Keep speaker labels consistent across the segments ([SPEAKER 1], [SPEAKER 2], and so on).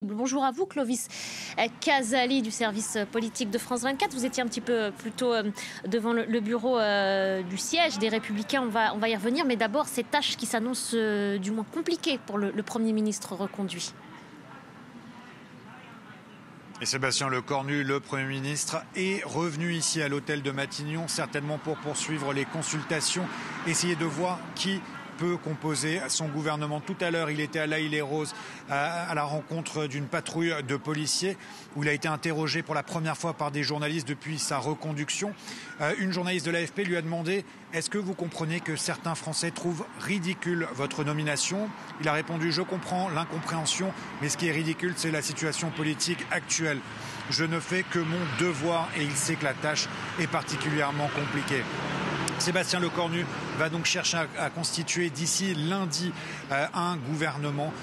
[SPEAKER 1] Bonjour à vous, Clovis Casali du service politique de France 24. Vous étiez un petit peu plus tôt devant le bureau du siège des Républicains. On va y revenir, mais d'abord ces tâches qui s'annoncent du moins compliquées pour le Premier ministre reconduit.
[SPEAKER 2] Et Sébastien Lecornu, le Premier ministre, est revenu ici à l'hôtel de Matignon, certainement pour poursuivre les consultations, essayer de voir qui peut composer son gouvernement. Tout à l'heure, il était à l'Haye-les-Roses à la rencontre d'une patrouille de policiers où il a été interrogé pour la première fois par des journalistes depuis sa reconduction. Une journaliste de l'AFP lui a demandé « Est-ce que vous comprenez que certains Français trouvent ridicule votre nomination ?» Il a répondu « Je comprends l'incompréhension, mais ce qui est ridicule, c'est la situation politique actuelle. Je ne fais que mon devoir » et il sait que la tâche est particulièrement compliquée. Sébastien Lecornu va donc chercher à constituer d'ici lundi un gouvernement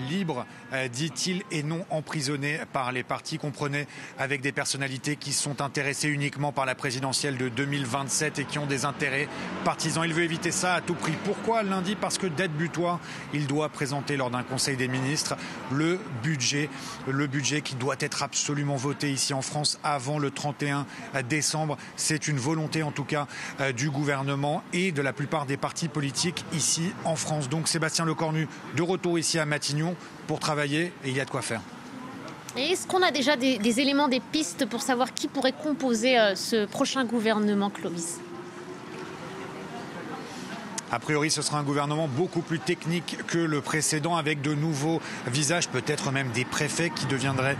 [SPEAKER 2] libre, dit-il, et non emprisonné par les partis, comprenez, avec des personnalités qui sont intéressées uniquement par la présidentielle de 2027 et qui ont des intérêts partisans. Il veut éviter ça à tout prix. Pourquoi lundi? Parce que date butoir, il doit présenter lors d'un conseil des ministres le budget qui doit être absolument voté ici en France avant le 31 décembre. C'est une volonté en tout cas du gouvernement et de la plupart des partis politiques ici en France. Donc Sébastien Lecornu de retour ici à Matignon pour travailler et il y a de quoi faire.
[SPEAKER 1] Et est-ce qu'on a déjà des éléments, des pistes pour savoir qui pourrait composer ce prochain gouvernement, Clovis ?
[SPEAKER 2] A priori, ce sera un gouvernement beaucoup plus technique que le précédent, avec de nouveaux visages, peut-être même des préfets qui deviendraient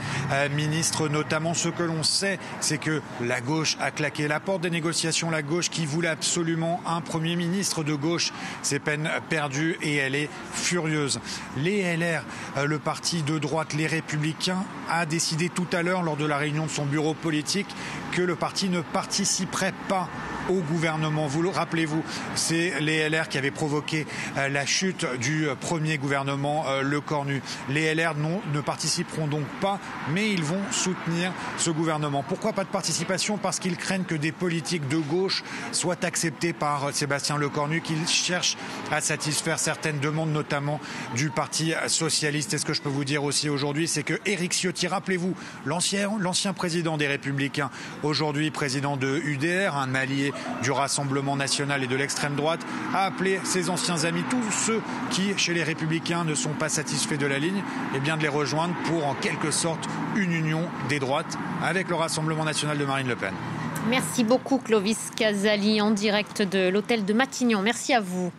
[SPEAKER 2] ministres. Notamment, ce que l'on sait, c'est que la gauche a claqué la porte des négociations. La gauche qui voulait absolument un Premier ministre de gauche, c'est peine perdue et elle est furieuse. Les LR, le parti de droite, les Républicains, a décidé tout à l'heure, lors de la réunion de son bureau politique, que le parti ne participerait pas au gouvernement. Vous le rappelez-vous, c'est les LR qui avaient provoqué la chute du premier gouvernement Lecornu. Les LR ne participeront donc pas, mais ils vont soutenir ce gouvernement. Pourquoi pas de participation? Parce qu'ils craignent que des politiques de gauche soient acceptés par Sébastien Lecornu, qu'il cherche à satisfaire certaines demandes, notamment du Parti socialiste. Et ce que je peux vous dire aussi aujourd'hui, c'est que Éric Ciotti, rappelez-vous, l'ancien président des Républicains, aujourd'hui président de UDR, un allié du Rassemblement national et de l'extrême droite, a appelé ses anciens amis, tous ceux qui, chez les Républicains, ne sont pas satisfaits de la ligne, et bien de les rejoindre pour, en quelque sorte, une union des droites avec le Rassemblement national de Marine Le Pen.
[SPEAKER 1] Merci beaucoup, Clovis Casali, en direct de l'hôtel de Matignon. Merci à vous.